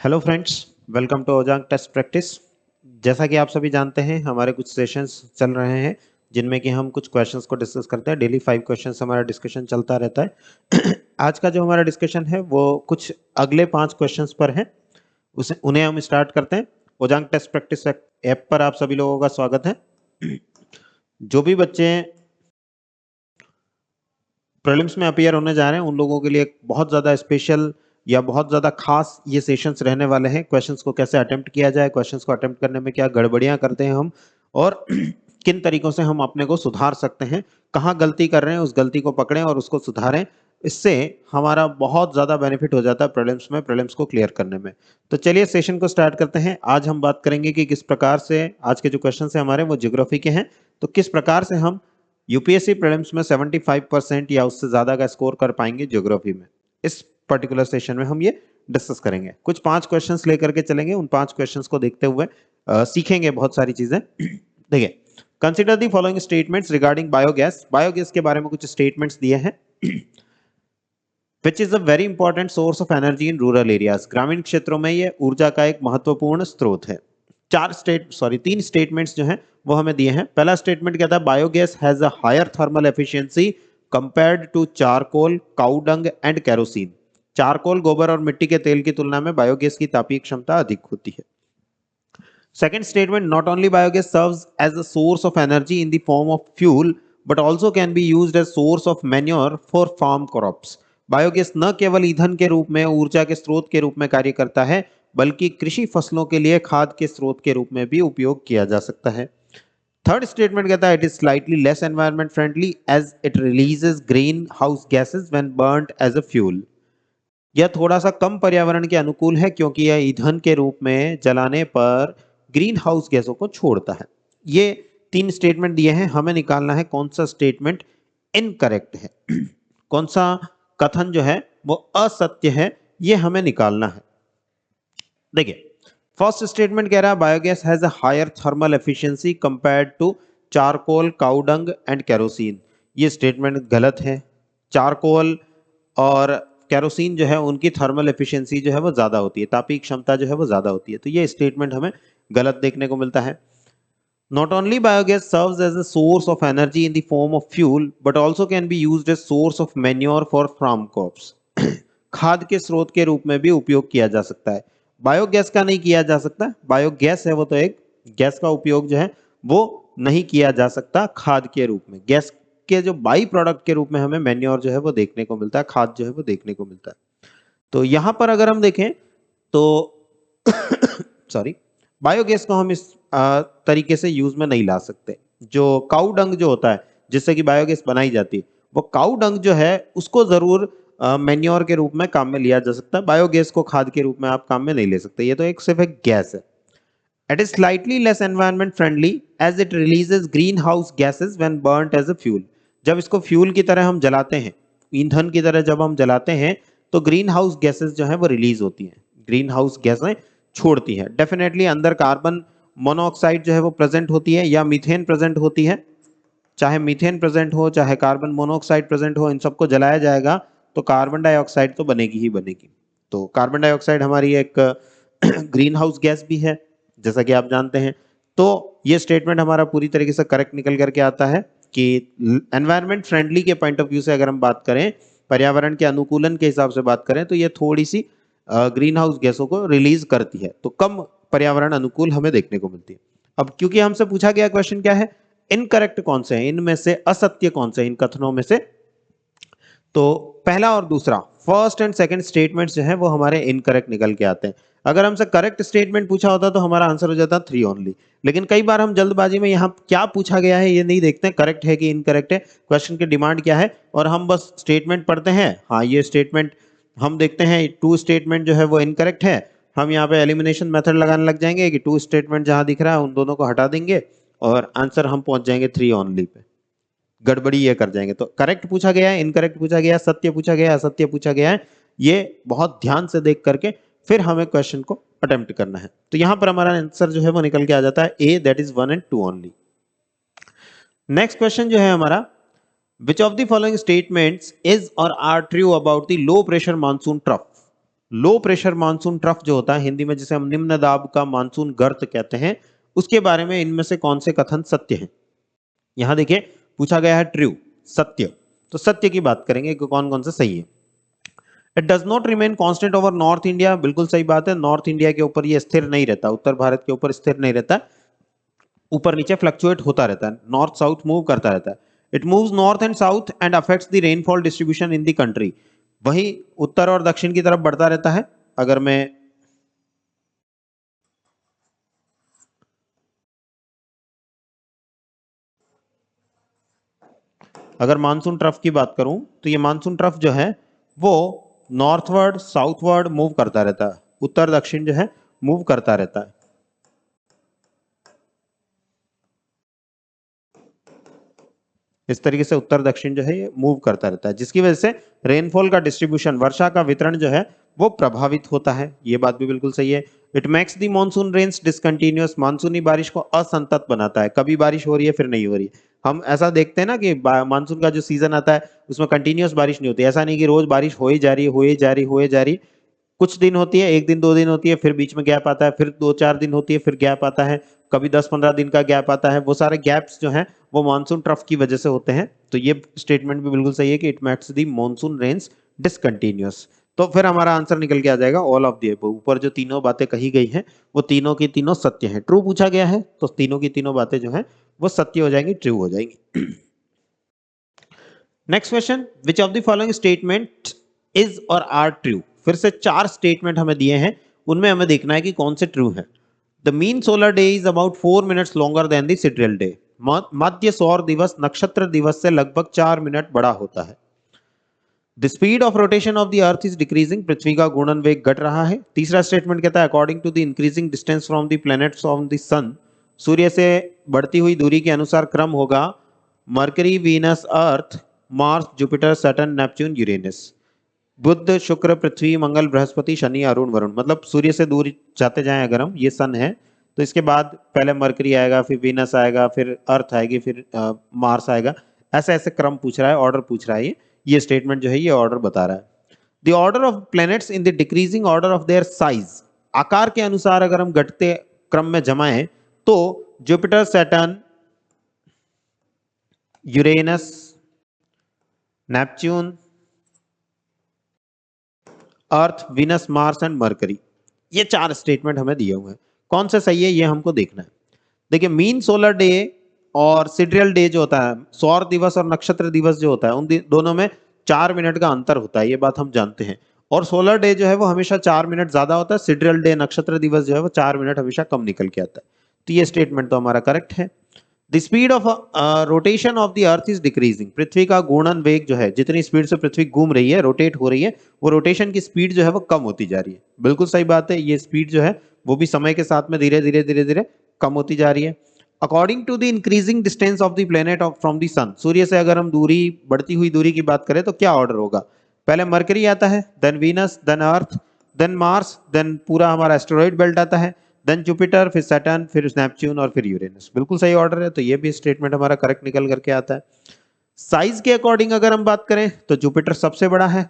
Hello friends, welcome to ओजांग test practice. जैसा कि आप सभी जानते हैं, हमारे कुछ सेशंस चल रहे हैं जिनमें कि हम कुछ क्वेश्चंस को डिस्कस करते हैं। डेली 5 क्वेश्चंस हमारा डिस्कशन चलता रहता है। आज का जो हमारा डिस्कशन है वो कुछ अगले 5 क्वेश्चंस पर है। उसे उन्हें हम स्टार्ट करते हैं। ओजांग टेस्ट प्रैक्टिस ऐप पर आप सभी लोगों का स्वागत है। जो भी बच्चे प्रीलिम्स में अपीयर होने जा रहे हैं उन लोगों के लिए एक बहुत ज़्यादा स्पेशल या बहुत ज़्यादा खास ये सेशंस रहने वाले हैं। क्वेश्चंस को कैसे अटेम्प्ट किया जाए, क्वेश्चंस को अटेम्प्ट करने में क्या गड़बड़ियां करते हैं हम, और किन तरीकों से हम अपने को सुधार सकते हैं, कहाँ गलती कर रहे हैं उस गलती को पकड़ें और उसको सुधारें। इससे हमारा बहुत ज़्यादा बेनिफिट हो जाता है प्रीलिम्स में, प्रीलिम्स को क्लियर करने में। तो चलिए सेशन को स्टार्ट करते हैं। आज हम बात करेंगे कि किस प्रकार से आज के जो क्वेश्चन है हमारे वो ज्योग्राफी के हैं। तो किस प्रकार से हम यूपीएससी प्रीलिम्स में 75% या उससे ज्यादा का स्कोर कर पाएंगे ज्योग्राफी में। इस पर्टिकुलर सेशन में हम ये डिस्कस करेंगे। कुछ 5 क्वेश्चंस लेकर के चलेंगे। उन 5 क्वेश्चंस को देखते हुए सीखेंगे बहुत सारी चीजें। देखिए, consider the following statements regarding biogas. Biogas के बारे में कुछ स्टेटमेंट्स दिए हैं। Which is a very important source of energy in rural areas. ग्रामीण क्षेत्रों में ये ऊर्जा का एक महत्वपूर्ण स्रोत है। तीन स्टेटमेंट्स जो हैं वो हमें दिए हैं। पहला स्टेटमेंट कहता है biogas has a higher thermal efficiency compared to charcoal, cow dung and kerosene. Charcoal, गोबर और मिट्टी के तेल की तुलना में बायोगैस की तापीय क्षमता अधिक होती है। Second statement, not only biogas serves as a source of energy in the form of fuel, but also can be used as source of manure for farm crops. Biogas न केवल ईंधन के रूप में, ऊर्जा के स्रोत के रूप में कार्य करता है, बल्कि कृषि फसलों के लिए खाद के स्रोत के रूप में भी उपयोग किया जा सकता है। थर्ड स्टेटमेंट कहता है it is slightly less environment friendly as it releases green house gases when burned as a fuel. यह थोड़ा सा कम पर्यावरण के अनुकूल है क्योंकि यह ईंधन के रूप में जलाने पर ग्रीन हाउस गैसों को छोड़ता है। ये 3 स्टेटमेंट दिए हैं, हमें निकालना है कौन सा स्टेटमेंट इनकरेक्ट है, कौन सा कथन जो है वो असत्य है, ये हमें निकालना है। देखिए, फर्स्ट स्टेटमेंट कह रहा है biogas has a higher thermal efficiency compared to charcoal, cow dung and kerosene. ये स्टेटमेंट गलत है। चारकोल और केरोसिन जो है उनकी थर्मल एफिशिएंसी जो है वो ज्यादा होती है, तापीय क्षमता जो है वो ज्यादा होती है। तो ये स्टेटमेंट हमें गलत देखने को मिलता है। Not only biogas serves as a source of energy in the form of fuel, but also can be used as source of manure for farm crops. खाद के स्रोत के रूप में भी उपयोग किया जा सकता है। बायोगैस का नहीं किया जा सकता। बायोगैस है वो तो एक गैस का उपयोग जो है वो नहीं किया जा सकता खाद के रूप में। गैस के जो बाई प्रोडक्ट के रूप में हमें मैन्योर जो है वो देखने को मिलता है, खाद जो है वो देखने को मिलता है। तो यहां पर अगर हम देखें तो सॉरी, बायोगैस को हम इस तरीके से यूज में नहीं ला सकते। जो काऊ डंग जो होता है जिससे कि बायोगैस बनाई जाती है, वो काऊ डंग जो है उसको जरूर मैन्योर के रूप में काम में लिया जा सकता है। बायोगैस को खाद के रूप में आप काम में नहीं ले सकते। ये तो एक सिर्फ एक गैस है। It is slightly less environment friendly as it releases green house gases when burned as a fuel. जब इसको फ्यूल की तरह हम जलाते हैं, ईंधन की तरह जब हम जलाते हैं, तो ग्रीन हाउस गैसेज जो है वो रिलीज होती हैं, ग्रीन हाउस गैसें छोड़ती है। डेफिनेटली अंदर कार्बन मोनोऑक्साइड जो है वो प्रेजेंट होती है या मीथेन प्रेजेंट होती है। चाहे मीथेन प्रेजेंट हो, चाहे कार्बन मोनोऑक्साइड प्रेजेंट हो, इन सबको जलाया जाएगा तो कार्बन डाइऑक्साइड तो बनेगी ही बनेगी। तो कार्बन डाइऑक्साइड हमारी एक ग्रीन हाउस गैस भी है, जैसा कि आप जानते हैं। तो ये स्टेटमेंट हमारा पूरी तरीके से करेक्ट निकल करके आता है कि एनवायरमेंट फ्रेंडली के पॉइंट ऑफ व्यू से अगर हम बात करें, पर्यावरण के अनुकूलन के हिसाब से बात करें, तो ये थोड़ी सी ग्रीन हाउस गैसों को रिलीज करती है, तो कम पर्यावरण अनुकूल हमें देखने को मिलती है। अब क्योंकि हमसे पूछा गया क्वेश्चन क्या है, इनकरेक्ट कौन से हैं, इनमें से असत्य कौन से, इन कथनों में से। तो पहला और दूसरा, फर्स्ट एंड सेकंड स्टेटमेंट्स जो है वो हमारे इनकरेक्ट निकल के आते हैं। अगर हमसे करेक्ट स्टेटमेंट पूछा होता तो हमारा आंसर हो जाता 3 ओनली। लेकिन कई बार हम जल्दबाजी में यहाँ क्या पूछा गया है ये नहीं देखते, करेक्ट है कि इनकरेक्ट है, क्वेश्चन की डिमांड क्या है, और हम बस स्टेटमेंट पढ़ते हैं। हाँ, ये स्टेटमेंट हम देखते हैं 2 स्टेटमेंट जो है वो इनकरेक्ट है, हम यहाँ पे एलिमिनेशन मेथड लगाने लग जाएंगे कि 2 स्टेटमेंट जहां दिख रहा है उन दोनों को हटा देंगे और आंसर हम पहुंच जाएंगे 3 ओनली पे। गड़बड़ी ये कर जाएंगे। तो करेक्ट पूछा गया है, इनकरेक्ट पूछा गया है, सत्य पूछा गया है, असत्य पूछा गया है, ये बहुत ध्यान से देख करके फिर हमें क्वेश्चन को अटेम्प्ट करना है। तो यहां पर हमारा आंसर जो है वो निकल के आ जाता है A, that is 1 and 2 only. Next question जो है हमारा, which of the following statements is or are true about the low pressure monsoon trough. Low pressure monsoon trough जो होता है हिंदी में जिसे हम निम्न दाब का मानसून गर्त कहते हैं, उसके बारे में इनमें से कौन से कथन सत्य हैं? यहां देखिए पूछा गया है ट्रू, सत्य। तो सत्य की बात करेंगे कि कौन कौन सा सही है। It does not remain constant over north India, बिल्कुल सही बात है। नॉर्थ इंडिया के ऊपर ये स्थिर नहीं रहता, उत्तर भारत के ऊपर स्थिर नहीं रहता, ऊपर नीचे फ्लक्चुएट होता रहता है, नॉर्थ साउथ मूव करता रहता है। It moves north and south and affects the rainfall distribution in the country, वही उत्तर और दक्षिण की तरफ बढ़ता रहता है। अगर मानसून ट्रफ की बात करूं तो ये मानसून ट्रफ जो है वो नॉर्थवर्ड साउथवर्ड मूव करता रहता है, उत्तर दक्षिण जो है मूव करता रहता है। इस तरीके से उत्तर दक्षिण जो है ये मूव करता रहता है, जिसकी वजह से रेनफॉल का डिस्ट्रीब्यूशन, वर्षा का वितरण जो है वो प्रभावित होता है। ये बात भी बिल्कुल सही है। It makes the monsoon rains discontinuous, मानसूनी बारिश को असंतत बनाता है, कभी बारिश हो रही है फिर नहीं हो रही है। हम ऐसा देखते हैं ना कि मानसून का जो सीजन आता है उसमें कंटिन्यूअस बारिश नहीं होती, ऐसा नहीं कि रोज बारिश हो ही जा रही है, हो ही जा रही, हो ही जा रही। कुछ दिन होती है, एक दिन दो दिन होती है, फिर बीच में गैप आता है, फिर दो चार दिन होती है, फिर गैप आता है, कभी 10-15 दिन का गैप आता है। वो सारे गैप्स जो हैं वो मानसून ट्रफ की वजह से होते हैं। तो ये स्टेटमेंट भी बिल्कुल सही है कि it makes the monsoon rains discontinuous. तो फिर हमारा आंसर निकल के आ जाएगा ऑल ऑफ द अबव। ऊपर जो तीनों बातें कही गई हैं वो तीनों की तीनों सत्य हैं। ट्रू पूछा गया है तो तीनों की तीनों बातें जो हैं वो सत्य हो जाएंगी, ट्रू हो जाएंगी। Next question, which of the following statement is or are true. फिर से चार स्टेटमेंट हमें दिए हैं, उनमें हमें देखना है कि कौन से ट्रू है। The mean solar day is about 4 minutes longer than the sidereal day. मध्य सौर दिवस नक्षत्र दिवस से लगभग 4 मिनट बड़ा होता है। The speed of rotation of the earth is decreasing, पृथ्वी का घूर्णन वेग घट रहा है। तीसरा स्टेटमेंट कहता है according to the increasing distance from the planets of the sun, सूर्य से बढ़ती हुई दूरी के अनुसार क्रम होगा Mercury, Venus, Earth, Mars, Jupiter, Saturn, Neptune, Uranus. बुध, शुक्र, पृथ्वी, मंगल, बृहस्पति, शनि, अरुण, वरुण। मतलब सूर्य से दूर जाते जाएं अगर हम, ये सन है, तो इसके बाद पहले मरकरी आएगा, फिर वीनस आएगा, फिर अर्थ आएगी, फिर मार्स आएगा। ऐसे ऐसे क्रम पूछ रहा है, ऑर्डर पूछ रहा है। ये स्टेटमेंट जो है ये ऑर्डर बता रहा है। The order of planets in the decreasing order of their size, आकार के अनुसार अगर हम घटते क्रम में जमाएं तो Jupiter, Saturn, Uranus, Neptune, earth, Venus, Mars and mercury, ये चार स्टेटमेंट हमें दिए हुए हैं। कौन सा सही है ये हमको देखना है। देखिए मीन सोलर डे और सिडियल डे जो होता है, सौर दिवस और नक्षत्र दिवस जो होता है, उन दोनों में 4 मिनट का अंतर होता है, ये बात हम जानते हैं। और सोलर डे जो है वो हमेशा 4 मिनट ज्यादा होता है, सिडियल डे नक्षत्र दिवस जो है वो 4 मिनट हमेशा कम निकल के आता है। तो ये स्टेटमेंट तो हमारा करेक्ट है। The speed of rotation of the earth is decreasing, पृथ्वी का घूर्णन वेग जो है, जितनी स्पीड से पृथ्वी घूम रही है, रोटेट हो रही है, वो रोटेशन की स्पीड जो है वो कम होती जा रही है। बिल्कुल सही बात है, ये स्पीड जो है वो भी समय के साथ में धीरे धीरे धीरे धीरे कम होती जा रही है। According to the increasing distance of the planet of from the sun, सूर्य से अगर हम दूरी, बढ़ती हुई दूरी की बात करें तो क्या ऑर्डर होगा? पहले मरकरी आता है, देन वीनस, देन अर्थ, देन मार्स, देन पूरा हमारा एस्टेरॉइड बेल्ट आता है, देन जुपिटर, फिर सैटर्न, फिर नेपच्यून और फिर यूरेनस। बिल्कुल सही ऑर्डर है, तो ये भी स्टेटमेंट हमारा करेक्ट निकल करके आता है। साइज के अकॉर्डिंग अगर हम बात करें तो जुपिटर सबसे बड़ा है,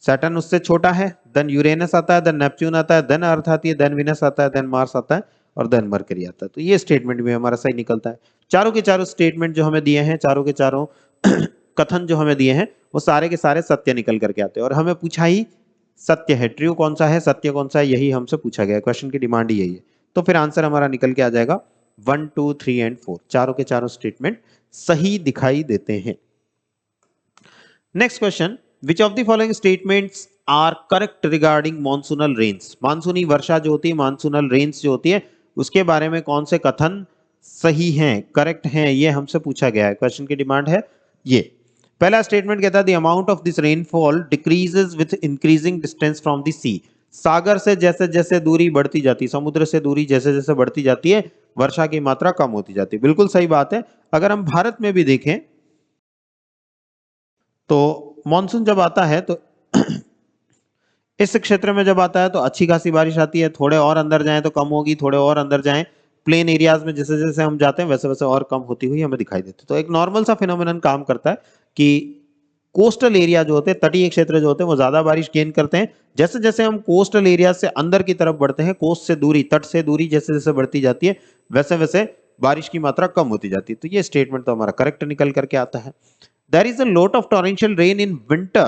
सैटर्न उससे छोटा है, देन यूरेनस आता है, देन नेपच्यून आता है, देन अर्थ आती है, देन विनस आता है, देन मार्स आता है और देन मरकरी आता है। तो ये स्टेटमेंट भी हमारा सही निकलता है। चारों के चारों स्टेटमेंट जो हमें दिए हैं, चारों के चारों कथन जो हमें दिए हैं वो सारे के सारे सत्य निकल करके आते हैं। और हमें पूछा ही सत्य है, ट्रू कौन सा है, सत्य कौन सा है, यही हमसे पूछा गया है। क्वेश्चन की डिमांड ही यही है। तो फिर आंसर हमारा निकल के आ जाएगा 1, 2, 3 एंड 4, चारों के चारों स्टेटमेंट सही दिखाई देते हैं। Next question, which of the following statements are correct regarding monsoonal rains. मानसूनी वर्षा जो होती है, मानसूनल रेन्स जो होती है, उसके बारे में कौन से कथन सही हैं, करेक्ट हैं, ये हमसे पूछा गया है। क्वेश्चन की डिमांड है ये। पहला स्टेटमेंट कहता है the amount of this rainfall decreases with increasing distance from the sea. सागर से जैसे जैसे दूरी बढ़ती जाती, समुद्र से दूरी जैसे जैसे बढ़ती जाती है, वर्षा की मात्रा कम होती जाती है। बिल्कुल सही बात है। अगर हम भारत में भी देखें तो मॉनसून जब आता है तो इस क्षेत्र में जब आता है तो अच्छी खासी बारिश आती है, थोड़े और अंदर जाएं तो कम होगी, थोड़े और अंदर जाएं, प्लेन एरियाज में जैसे जैसे हम जाते हैं वैसे वैसे और कम होती हुई हमें दिखाई देती है। तो एक नॉर्मल सा फिनोमिनन काम करता है कि कोस्टल एरिया जो होते हैं, तटीय क्षेत्र जो होते हैं, वो ज्यादा बारिश गेन करते हैं। जैसे जैसे हम कोस्टल एरिया से अंदर की तरफ बढ़ते हैं, कोस्ट से दूरी, तट से दूरी जैसे जैसे बढ़ती जाती है, वैसे वैसे बारिश की मात्रा कम होती जाती है। तो ये स्टेटमेंट तो हमारा करेक्ट निकल करके आता है। There is a lot of torrential rain in winter.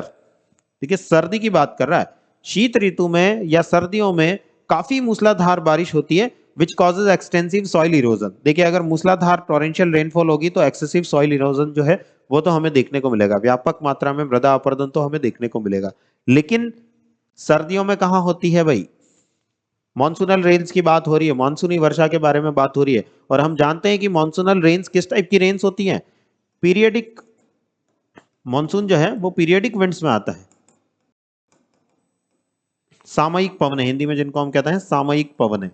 देखिए सर्दी की बात कर रहा है, शीत ऋतु में या सर्दियों में काफी मूसलाधार बारिश होती है, which causes extensive soil erosion. देखिए अगर मूसलाधार टॉरेंशियल रेनफॉल होगी तो एक्सेसिव सॉइल इरोजन जो है वो तो हमें देखने को मिलेगा, व्यापक मात्रा में मृदा अपरदन तो हमें देखने को मिलेगा। लेकिन सर्दियों में कहां होती है भाई? मॉनसूनल रेन्स की बात हो रही है, मानसूनी वर्षा के बारे में बात हो रही है, और हम जानते हैं कि मॉनसूनल रेन्स किस टाइप की रेन्स होती हैं। पीरियडिक मॉनसून जो है वो पीरियडिक विंड्स में आता है, सामयिक पवन है हिंदी में जिनको हम कहते हैं सामयिक पवन है,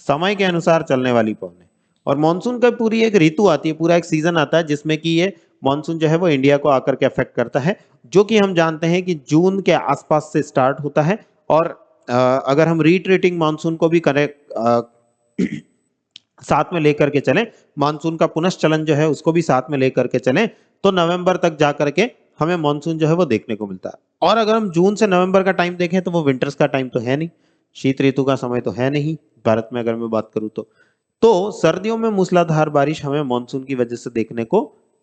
समय के अनुसार चलने वाली पवन है। और मॉनसून का पूरी एक ऋतु आती है, पूरा एक सीजन आता है जिसमें कि ये मॉनसून जो है वो इंडिया को आकर के अफेक्ट करता है, जो कि हम जानते हैं कि जून के आसपास से स्टार्ट होता है। और अगर हम रिट्रीटिंग मॉनसून को भी करें साथ में लेकर के चलें, मानसून का पुनश्चलन जो है उसको भी साथ में लेकर के चलें, तो नवंबर तक जाकर के हमें मानसून जो है वो देखने को मिलता है। और अगर हम जून से नवंबर का टाइम देखें तो वो विंटर्स का टाइम तो है नहीं, शीत ऋतु का समय तो है नहीं भारत में, अगर मैं बात करूं तो सर्दियों में मूसलाधार बारिश हमें मानसून की वजह से देखने को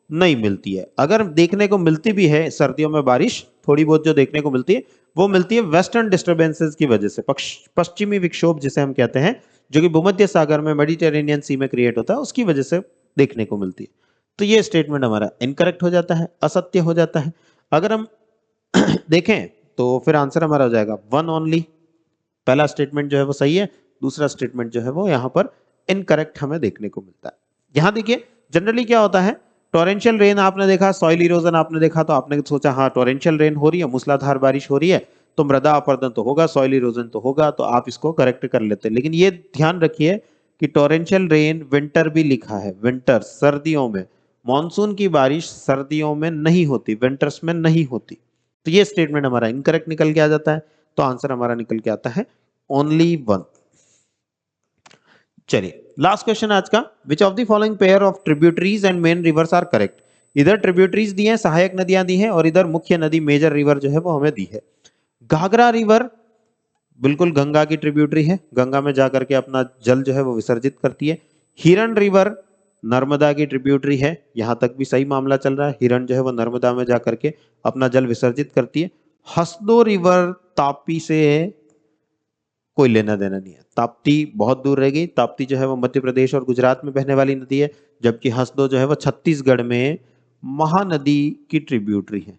नहीं मिलती है। अगर देखने को मिलती भी है सर्दियों में बारिश, थोड़ी बहुत जो देखने को मिलती है वो मिलती है वेस्टर्न डिस्टर्बेंसेस की वजह से, पश्चिमी विक्षोभ जिसे हम कहते हैं, जो कि भूमध्य सागर में मेडिटेरेनियन सी में क्रिएट होता है, उसकी वजह से देखने को मिलती है। तो ये स्टेटमेंट हमारा इनकरेक्ट हो जाता है, असत्य हो जाता है। अगर हम देखें तो फिर आंसर हमारा हो जाएगा वन ओनली। पहला स्टेटमेंट जो है वो सही है, दूसरा स्टेटमेंट जो है वो यहाँ पर इनकरेक्ट हमें देखने को मिलता है। यहाँ देखिए जनरली क्या होता है, टॉरेंशियल रेन आपने देखा, सॉइल इरोजन आपने देखा, तो आपने सोचा हाँ टॉरेंशियल रेन हो रही है, मूसलाधार बारिश हो रही है, तो मृदा अपरदन तो होगा, सॉइल इरोजन तो होगा, तो आप इसको करेक्ट कर लेते हैं। लेकिन ये ध्यान रखिए कि टॉरेंशियल रेन विंटर भी लिखा है, विंटर सर्दियों में, मानसून की बारिश सर्दियों में नहीं होती, विंटर्स में नहीं होती। तो ये स्टेटमेंट हमारा इनकरेक्ट निकल के आ जाता है। तो आंसर हमारा निकल के आता है ओनली वन। चलिए लास्ट क्वेश्चन आज का, which of the following pair of tributaries and main rivers are correct. इधर ट्रिब्यूटरीज दी है, सहायक नदियां दी हैं, और इधर मुख्य नदी मेजर रिवर जो है वो हमें दी है। घाघरा रिवर बिल्कुल गंगा की ट्रिब्यूटरी है, गंगा में जाकर के अपना जल जो है वो विसर्जित करती है। हिरण रिवर नर्मदा की ट्रिब्यूटरी है, यहां तक भी सही मामला चल रहा है, हिरण जो है वो नर्मदा में जाकर के अपना जल विसर्जित करती है। हसदो रिवर ताप्ती से कोई लेना देना नहीं है, ताप्ती बहुत दूर रह गई, ताप्ती जो है वो मध्य प्रदेश और गुजरात में बहने वाली नदी है, जबकि हसदो जो है वो छत्तीसगढ़ में महानदी की ट्रिब्यूटरी है।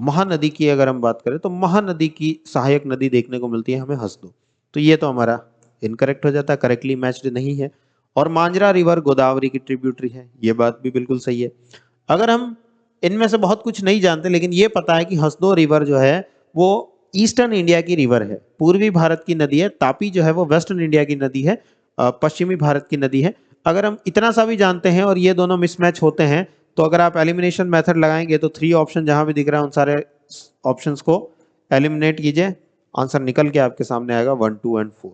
महानदी की अगर हम बात करें तो महानदी की सहायक नदी देखने को मिलती है हमें हसदो। तो ये तो हमारा इनकरेक्ट हो जाता है, करेक्टली मैच्ड नहीं है। और मांजरा रिवर गोदावरी की ट्रिब्यूटरी है, ये बात भी बिल्कुल सही है। अगर हम इनमें से बहुत कुछ नहीं जानते, लेकिन ये पता है कि हसदो रिवर जो है वो ईस्टर्न इंडिया की रिवर है, पूर्वी भारत की नदी है। तापी जो है वो वेस्टर्न इंडिया की नदी है, पश्चिमी भारत की नदी है। अगर हम इतना सा भी जानते हैं और ये दोनों मिसमैच होते हैं, तो अगर आप एलिमिनेशन मेथड लगाएंगे तो 3 ऑप्शन जहां भी दिख रहा है उन सारे ऑप्शंस को एलिमिनेट कीजिए, आंसर निकल के आपके सामने आएगा 1, 2 एंड 4।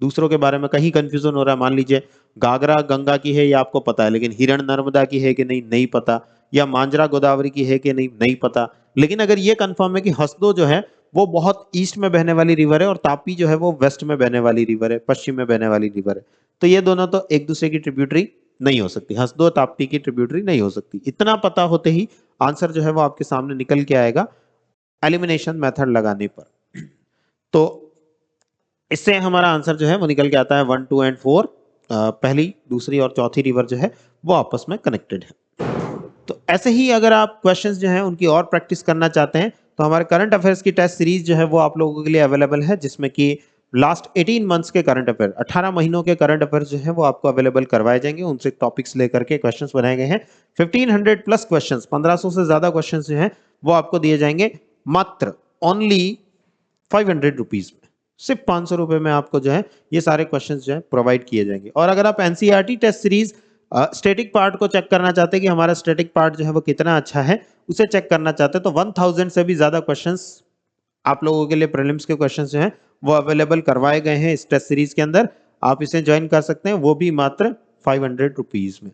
दूसरों के बारे में कहीं कंफ्यूजन हो रहा है, मान लीजिए घाघरा गंगा की है ये आपको पता है, लेकिन हिरण नर्मदा की है कि नहीं, नहीं पता, या मांजरा गोदावरी की है कि नहीं, नहीं पता। लेकिन अगर ये कंफर्म है कि हसदो जो है वो बहुत ईस्ट में बहने वाली रिवर है, और तापी जो है वो वेस्ट में बहने वाली रिवर है, पश्चिम में बहने वाली रिवर है, तो ये दोनों तो एक दूसरे की ट्रिब्यूटरी नहीं हो सकती, हसदो ताप्ती की ट्रिब्यूटरी नहीं हो सकती। इतना पता होते ही आंसर जो है वो आपके सामने निकल के आएगा एलिमिनेशन मेथड लगाने पर। तो इससे हमारा आंसर जो है वो निकल के आता है 1, 2 एंड 4। पहली, दूसरी और चौथी रिवर जो है वो आपस में कनेक्टेड है। तो ऐसे ही अगर आप क्वेश्चंस जो हैं उनकी और प्रैक्टिस करना चाहते हैं, तो हमारे करंट अफेयर्स की टेस्ट सीरीज जो है वो आप लोगों के लिए अवेलेबल है, जिसमें कि लास्ट 18 मंथ्स के करंट अफेयर, 18 महीनों के करंट अफेयर्स जो है वो आपको अवेलेबल करवाए जाएंगे, उनसे टॉपिक्स लेकर के क्वेश्चंस बनाए गए हैं। 1500 प्लस क्वेश्चंस, 1500 से ज्यादा क्वेश्चंस जो हैं वो आपको दिए जाएंगे मात्र ओनली 500 रुपीज में, सिर्फ 500 रुपए में आपको जो है ये सारे क्वेश्चंस जो है प्रोवाइड किए जाएंगे। और अगर आप NCERT test series static part को चेक करना चाहते हैं कि हमारा स्टैटिक पार्ट जो है वो कितना अच्छा है, उसे चेक करना चाहते हैं, तो 1000 से भी ज्यादा क्वेश्चंस आप लोगों के लिए प्रीलिम्स के क्वेश्चंस जो हैं वो अवेलेबल करवाए गए हैं इस टेस्ट सीरीज के अंदर। आप इसे ज्वाइन कर सकते हैं, वो भी मात्र 500 रुपीज में।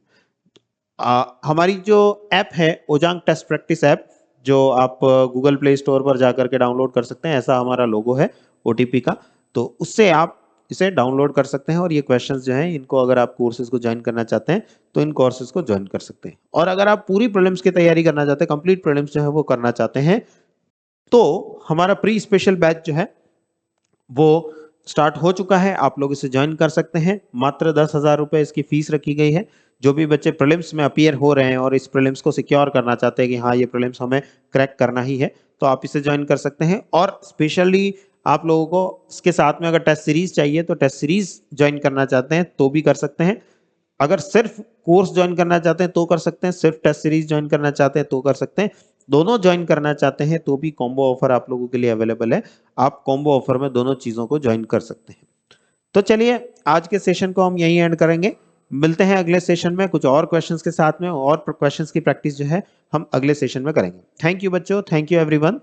हमारी जो ऐप है ओजांग टेस्ट प्रैक्टिस ऐप, जो आप गूगल प्ले स्टोर पर जाकर के डाउनलोड कर सकते हैं, ऐसा हमारा लोगो है ओटीपी का, तो उससे आप इसे डाउनलोड कर सकते हैं और ये क्वेश्चंस जो हैं इनको अगर आप कोर्सेज को ज्वाइन करना चाहते हैं तो इन कोर्सेज को ज्वाइन कर सकते हैं। और अगर आप पूरी प्रीलिम्स की तैयारी करना चाहते हैं, कंप्लीट प्रीलिम्स जो है वो करना चाहते हैं, तो हमारा प्री स्पेशल बैच जो है वो स्टार्ट हो चुका है, आप लोग इसे ज्वाइन कर सकते हैं। मात्र 10,000 रुपए इसकी फीस रखी गई है। जो भी बच्चे प्रीलिम्स में अपीयर हो रहे हैं और इस प्रीलिम्स को सिक्योर करना चाहते हैं कि हाँ ये प्रीलिम्स हमें क्रैक करना ही है, तो आप इसे ज्वाइन कर सकते हैं। और स्पेशली आप लोगों को इसके साथ में अगर टेस्ट सीरीज चाहिए तो टेस्ट सीरीज ज्वाइन करना चाहते हैं तो भी कर सकते हैं। अगर सिर्फ कोर्स ज्वाइन करना चाहते हैं तो कर सकते हैं, सिर्फ टेस्ट सीरीज ज्वाइन करना चाहते हैं तो कर सकते हैं, दोनों ज्वाइन करना चाहते हैं तो भी कॉम्बो ऑफर आप लोगों के लिए अवेलेबल है। आप कॉम्बो ऑफर में दोनों चीजों को ज्वाइन कर सकते हैं। तो चलिए आज के सेशन को हम यहीं एंड करेंगे। मिलते हैं अगले सेशन में कुछ और क्वेश्चंस के साथ में, और क्वेश्चंस की प्रैक्टिस जो है हम अगले सेशन में करेंगे। थैंक यू बच्चों, थैंक यू एवरीवन।